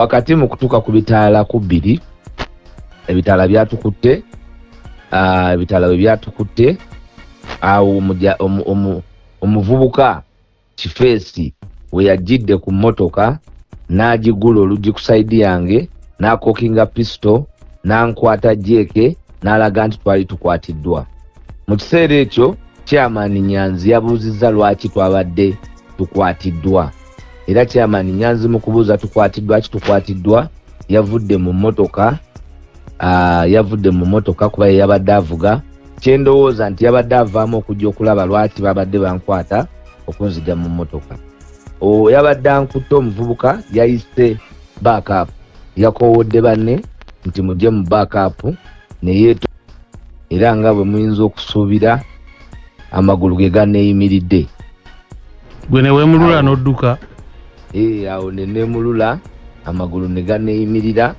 wakati mu kutuuka ku bitaala ku 2 ebitaala byatukutte. Ebitaala bwe byatukutte awo omuvubuka Kifeesi we yajjidde ku mmotoka n'agigula oluggi ku sayidi yange n'akokinga pistol n'ankwata jeeke n'alaga nti twali tukwatiddwa. Mu kiseera ekyo Chairman Nyanzi yabuuzizza lwaki twabadde tukwatiddwa, era Chairman Nyanzi mu kubuuza tukwatiddwa yavudde mu mmotoka kuba yabadde avuga. Kyendowooza nti yabadde avaamu okujja okulaba lwaki babadde bankwata okunziga mu mmotoka. Yabadde ankutte omuvubuka yayise backup, yakoowodde banne nti mujje mu backup neyeeto, era nga bwe muyinza okusuubira amagulu ge ganeeyimiridde. Gwe ne weemulula n'odduka? Awo ne neemulula amagulu ne ganeeyimirira,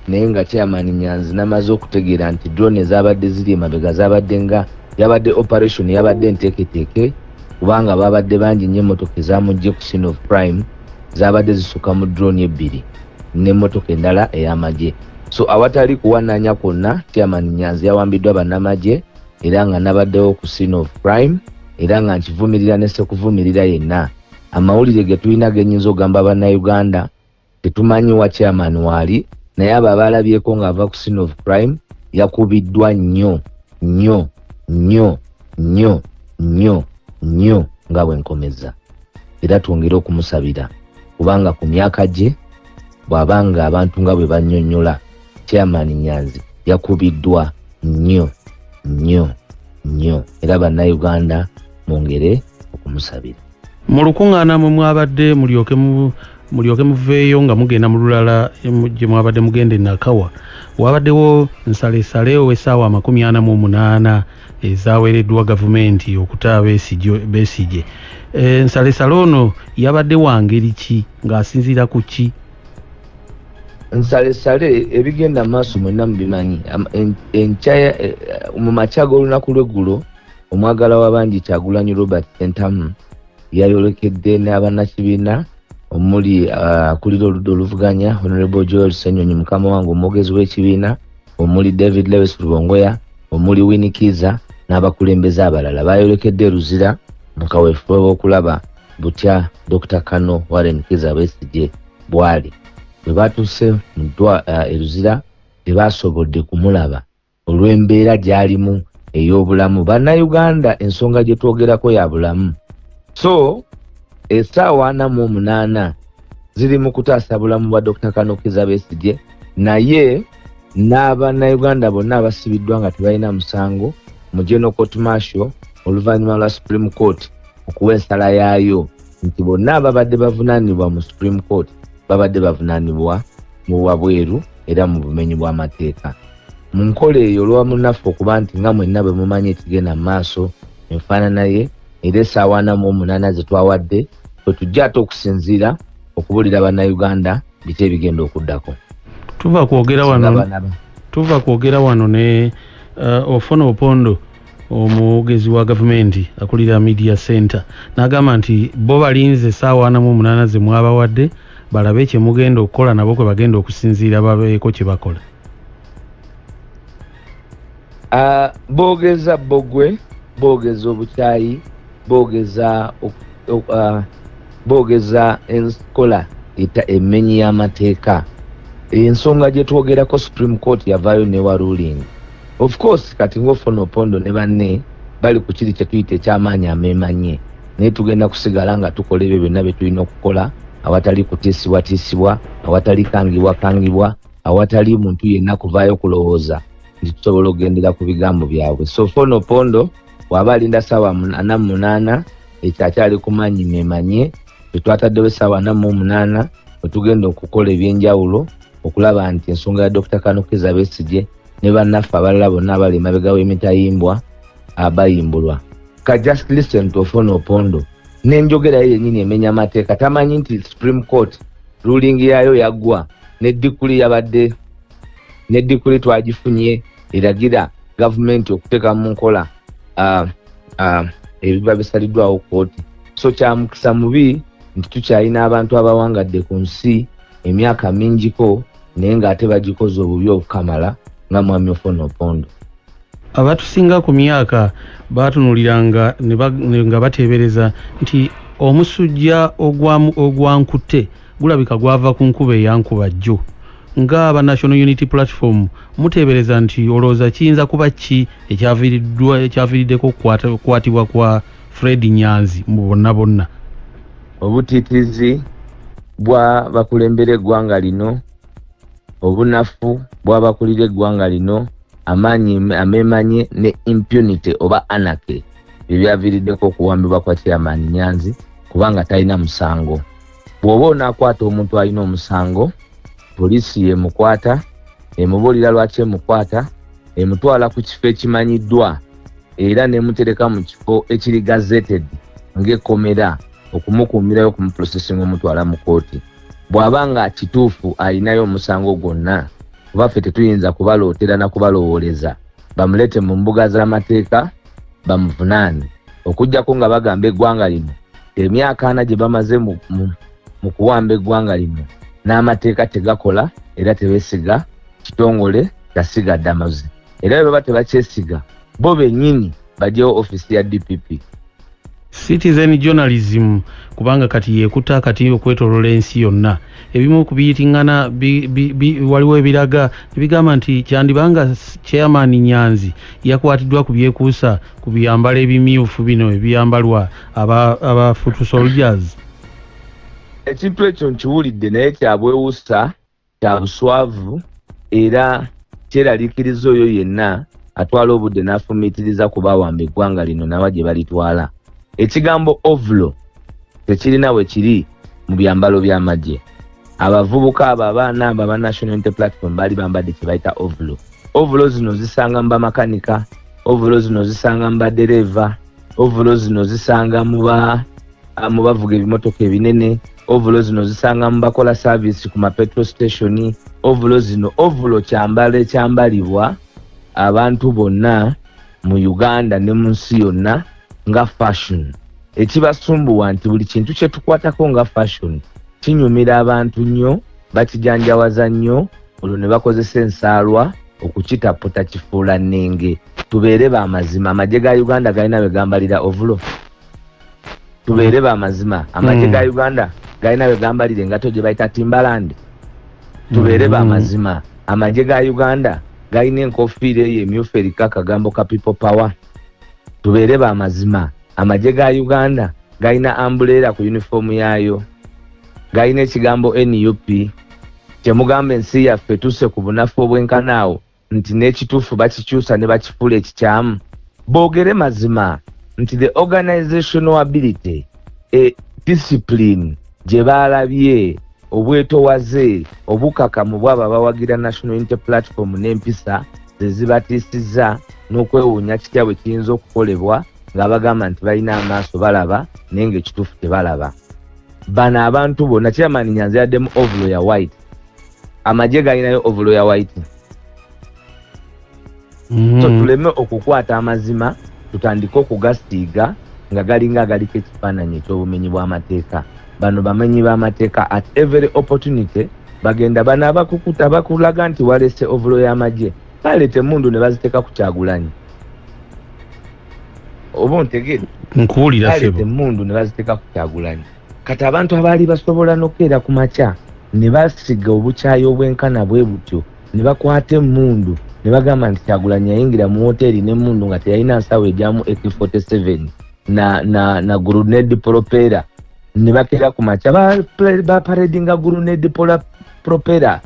naye nga Chairman Nyanzi namaze okutegeera nti drone ezabadde ziri emabega yabadde operation yabadde nteeketeeke, kubanga babadde bangi nnyo emmotoka ezamujje ku scene of crime zabadde zisuka mu drone 2 n'emmotoka endala ey'amagye. So awatali kuwanaanya kwonna, Chairman Nyanzi yawambiddwa bannamagye era nga nabaddewo ku scene of crime, era nga nkivumirira ne sekuvumirira yenna. Amawulire ge tulina genyinza ogamba bannayuganda tetumanyi wa chairman waali, naye abo abalabyeko ng'ava ku scene of crime yakubiddwa nnyo nga bwe nkomeza. Era twongere okumusabira kubanga ku myaka gye bw'abanga abantu nga bwe bannyonnyola, Chairman Nyanzi yakubiddwa nnyo. Era bannayuganda mwongere okumusabira. Mu lukuŋŋaana mwe mwabadde mulyoke muveeyo nga mugenda mu lulala gye mwabadde mugenda e Nakawa, wabaddewo nsalesale ow'essaawa 48 ezaaweereddwa gavumenti okuta Besigye. Nsalesale ono yabadde wa ngeri ki ng'asinziira ku ki? Nsalesale ebigenda maaso mwenna mubimanyi. Mu makya g'olunaku lw'eggulo omwagala w'abangi Kyagulanyi Robert Ssentamu yayolekedde n'abannakibiina omuli akulira oludda oluvuganya Honorable Joel Ssenyonyi mukama wange omwogezi w'ekibiina, omuli David Lewis Rubongoya, omuli Winnie Kiza n'abakulembeze abalala bayolekedde Luzira mu kaweefube w'okulaba butya Dr. Kano Warren Kiza Besigye bwali. Bwe batuuse mu Luzira tebasobodde kumulaba olw'embeera gy'alimu ey'obulamu. Bannayuganda ensonga gye twogerako ya bulamu. So essaawa 48 ziri mu kutaasa bulamu bwa Dr. Kano Kiza Besigye, naye n'abannayuganda bonna abasibiddwa nga tebalina musango mu General Court Martial oluvannyuma lwa Supreme Court okuwa ensala yaayo nti bonna ababadde bavunaanibwa mu Supreme Court babadde bavunaanibwa mu wabweru era mu bumenyi bw'amateeka. Mu nkola eyo olwamunaffe okuba nti nga mwenna bwe mumanyi ekigenda mu maaso enfaanana ye, era essaawa 48 ze twawadde bwe tujja ate okusinziira okubuulira bannayuganda biki ebigenda okuddako. Tuva kwogera wano ne Ofono Opondo omwogezi wa gavumenti akulira Media Center n'agamba nti bo balinze essaawa 48 ze mwabawadde balabe kye mugenda okukola nabo kwe bagenda okusinziira babeeko kye bakola. Boogeza bbogwe, boogeza obukyayi, boogeza enkola emmenyi y'amateeka. Ensonga gye twogerako Supreme Court yavaayo newa ruling. Of course kati ng'Ofono Opondo ne banne bali ku kiri kye tuyita eky'amaanyi ameemanye, naye tugenda kusigala nga tukola ebyo byonna bye tulina okukola awatali kutiisibwatiisibwa, awatali kangibwa, awatali muntu yenna kuvaayo kulowooza nti tusobola okugendera ku bigambo byabwe. So Ofono Opondo bw'aba alinda ssaawa 48 ekyakyali ku maanyi meemanye, tetwataddewo essaawa 48 bwe tugenda okukola ebyenjawulo okulaba nti ensonga ya Dr. Kano Kiza Besigye ne bannaffe abalala bonna abali emabega w'emitayimbwa bayimbulwa. Just listen to Ofono Opondo n'enjogera ye yennyini emenya amateeka. Tamanyi nti Supreme Court ruling yaayo yaggwa n'eddikuli twagifunye eragira gavumenti okuteeka mu nkola ebiba bisaliddwawo kooti. So kya mukisa mubi nti tukyalina abantu abawangadde ku nsi emyaka mingiko naye ng'ate bagikoze obubi obukamala nga mwami Ofono Opondo. Abatusinga ku myaka batunuliranga nga bateebereza nti omusujja ogwankute gulabika gwava ku nkuba eyankuba jjo. Ng'aba National Unity Platform muteebereza nti olowooza kiyinza kuba ki ekyaviiriddeko okukwatibwa kwa Fred Nyanzi mu bonna? Obutiitiizi bwa bakulembera eggwanga lino, obunafu bw'abakulira eggwanga lino, amaanyi ameemanye ne impunity oba anarchy ebyaviiriddeko okuwambibwa kwa Chairman Nyanzi kubanga talina musango. Bw'oba onaakwata omuntu alina omusango, poliisi yemukwata, emubuulira lwaki emukwata, emutwala ku kifo ekimanyiddwa era nemutereka mu kifo ekiri gazetted ng'ekkomera okumukuumirayo okumuprocessing omutwala mu kooti. Bw'aba nga kituufu alinayo omusango gwonna, kuba ffe tetuyinza kubalootera na kubalowooleza, bamulete mu mbuga z'amateeka bamuvunaane. Okuggyako nga bagamba eggwanga lino emyaka 4 gye bamaze mu kuwamba eggwanga lino n'amateeka tegakola era tebeesiga kitongole kyasigadde amaze. Era bwe baba tebakyesiga bo bennyini bajyewo ofisi ya DPP. Citizen journalism kubanga kati yekuta kati okwetolola ensi yonna. Ebimu kubiyitingana waliwo ebiraga bigamba nti kyandibanga Chairman Nyanzi yakwatiddwa ku byekuusa ku byambalo ebimyufu bino ebyambalwa aba foot soldiers. Ekintu ekyo nkiwulidde naye kyabwewuusa, kya buswavu era kyeraliikiriza oyo yenna atwala obudde n'afumiitiriza kubawamba eggwanga lino nawa gye balitwala. Ekigambo ovulo tekirina we kiri mu byambalo by'amagye. Abavubuka abo abaana abo aba National Unity Platform bali bambadde kye bayita ovulo. Ovulo zino zisanga mu bamakanika, ovulo zino zisanga mu badereva, ovulo zino zisanga mu bavuga ebimotoka ebinene, ovulo zino zisanga mu bakola service ku ma petrol station. Ovulo kyambalo ekyambalibwa abantu bonna mu Uganda ne mu nsi yonna nga fashion. Ekibasumbuwa nti buli kintu kye tukwatako nga fashion kinyumira abantu nnyo, bakijanjawaza nnyo, olwo ne bakozesa ensaalwa okukitaputa kifuula nnenge. Tubeere ba mazima, amagye ga Uganda galina be gambalira ovulo. Tubeere ba mazima, amagye ga Uganda galina be gambalira engato gye bayita Timbaland. Tubeere ba mazima, amagye ga Uganda galina enkofiira eyo emyufu eriko akagambo ka people power. Tubeere ba mazima, amagye ga Uganda galina umbrella ku uniform yaayo, galina ekigambo NUP. Kyemugamba ensi yaffe tusse ku bunafu obwenkanaawo nti n'ekituufu bakikyusa ne bakifuula ekikyamu. Boogere mazima nti the organizational ability, discipline gye baalabye, obwetowaze, obukakamu bw'abo abawagira National Unity Platform n'empisa ze zibatiisizza n'okwewuunya kitya bwe kiyinza okukolebwa nga bagamba nti balina amaaso balaba naye ng'ekituufu tebalaba. Bano abantu bonna Chairman Nyanzi yaddemu ovulo ya white, amagye galinayo ovulo ya white. So tuleme okukwata amazima tutandike okugasiiga nga galinga agaliko ekifaananyi eky'obumenyi bw'amateeka. Bano bamenyi b'amateeka at every opportunity bagenda bano abakukuta bakulaga nti walese ovulo y'amagye balete mundu ne baziteeka ku Kyagulanyi. Oba ontegedde? Nkuwulira sebo. Balete mundu ne baziteeka ku Kyagulanyi. Kati abantu abaali basobola n'okukeera ku makya ne basiga obukyayi obwenkana bwe butyo ne bakwata emmundu ne bagamba nti Kyagulanyi yayingira mu hoteeri n'emmundu nga teyalina nsawo ejyamu AK-47 na grenade propera. Ne bakeera ku makya baparedinga grenade propera.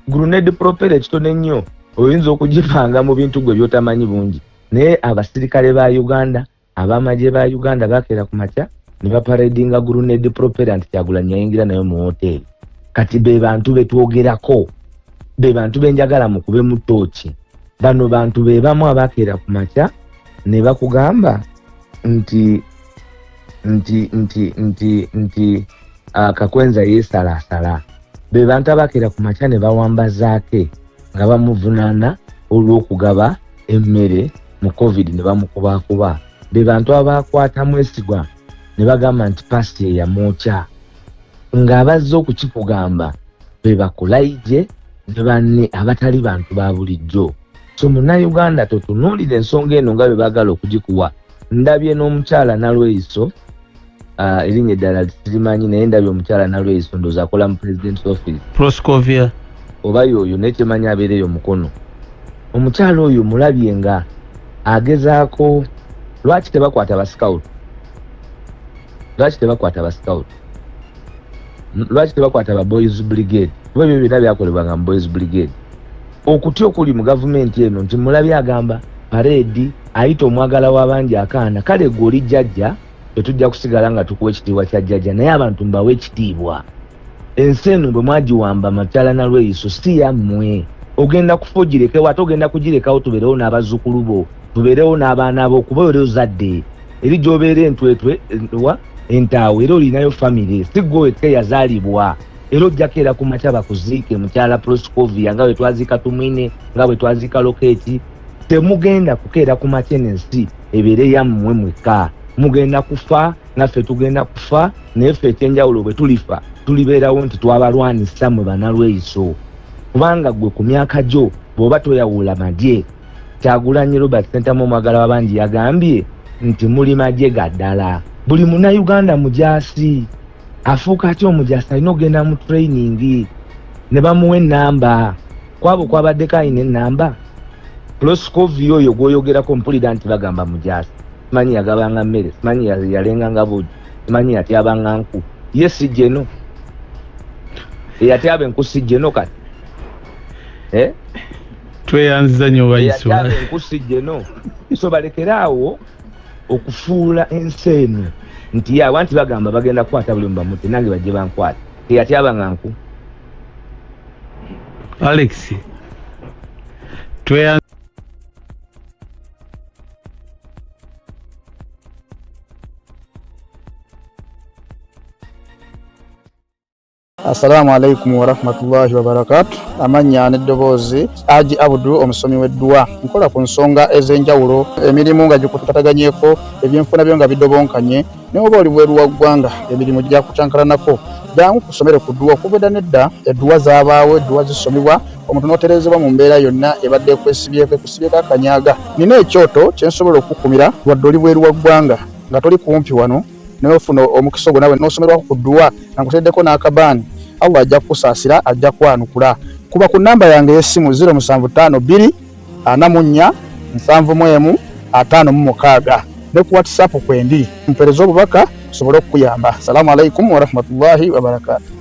Grenade propera ekitone nnyo oyinza okugipanga mu bintu gwe byotamanyi bungi. Naye abasirikale ba Uganda, abamagye ba Uganda bakeera ku makya ne baparedinga grenade propera nti Kyagulanyi yayingira nayo mu hoteeri. Kati be bantu betwogerako, be bantu benjagala mukube mu tooki. Bano bantu be bamu abakeera ku makya ne bakugamba nti Kakwenza yeesalaasala. Be bantu abakeera ku makya ne bawambazaake nga bamuvunaana olw'okugaba emmere mu COVID ne bamukubakuba. Be bantu abakwata Mwesigwa ne bagamba nti pasi eyamwokya. Ng'abazze okukikugamba be bakulaije ne banne abatali bantu ba bulijjo. So Munnayuganda totunuulira ensonga eno nga bwe baagala okugikuwa. Ndabye n'omukyala Nalweyiso, erinnya eddala sirimanyi naye ndabye omukyala Nalweyiso ndowooza akola mu President's Office. Proscovia. Oba y'oyo naye temanyi abeereyo mukono. Omukyala oyo mulabye nga agezaako lwaki tebakwata ba scout? Lwaki tebakwata ba scout? Lwaki tebakwata ba boys brigade? Kuba ebyo byonna byakolebwanga mu boys brigade. Okutya okuli mu gavumenti eno nti mulabye agamba paredi ayita omwagala w'abangi akaana kale gwe oli jjajja tetujja kusigala nga tukuwa ekitiibwa kya jjajja naye abantu mbawe ekitiibwa. Ensi eno bwe mwagiwamba Makyala Nalweyiso si yammwe. Ogenda kufugireka ate ogenda kugirekawo tubeerewo n'abazzukulu bo tubeerewo n'abaana bo kuba oli ozadde eri gy'obeera entwetwe entaawo era olinayo famire si gwe wekka yazaalibwa era ojjako era ku makya bakuziike mukyala Proscovia nga bwe twaziika Tumwine nga bwe twaziika Lokeeti. Temugenda kukeera ku makya n'ensi ebeere yammwe mwekka. Mugenda kufa naffe tugenda kufa naye ffe ekyenjawulo bwe tulifa tulibeerawo nti twabalwanisa mwe Banalweyiso. Kubanga gwe ku myaka gyo bw'oba toyawula magye. Kyagulanyi Robert Ssentamu omwagala w'abangi yagambye nti muli magye gaddala. Buli Munnayuganda mujaasi. Afuuka atya omujaasi alina ogenda mu training ne bamuwa ennamba. Kwabo kwabaddeko alina ennamba. Proscovia oyo gw'oyogerako mpulira nti bagamba mujaasi. Simanyi yagabanga mmere, simanyi yalenganga buugi, simanyi yatyabanga nku. Ye si jeno. Eyatyaba enku si jeno kati. Tweyanziza nnyo Wayiso. Eyatyaba enku si jeno. So balekeraawo okufuula ensi eno nti abantu bagamba bagenda kukwata buli mubamuti nange bajje bankwata. Eyatyabanga nku. Alex. Assalamu alaikum wa rahmatullahi wa barakatuh. Amanya n'eddoboozi Haji Abdu omusomi w'eddua. Nkola ku nsonga ez'enjawulo emirimu nga gikutataganyeko ebyenfuna byo nga bidobonkanye ne oba oli bweru wa ggwanga emirimu gya kucankalanako jangu kusomere ku ddua okubeda nedda eddua zaabaawo eddua zisomebwa omuntu n'oterezebwa mu mbeera yonna ebadde ekwesibyeko akanyaga. Nina ekyoto kye nsobola okukumira wadde oli bweru wa ggwanga nga toli kumpi wano n'ofuna omukisa ogwo nawe n'osomerwako ku ddua nga nkuteddeko n'akabaani. Allah ajja kusaasira ajja kwanukula. Kuba ku namba yange y'essimu 0752 44 71 56 ne ku WhatsApp kwendi mpereza obubaka sobole okuyamba. Assalamu alaikum wa rahmatullahi wa barakatuh.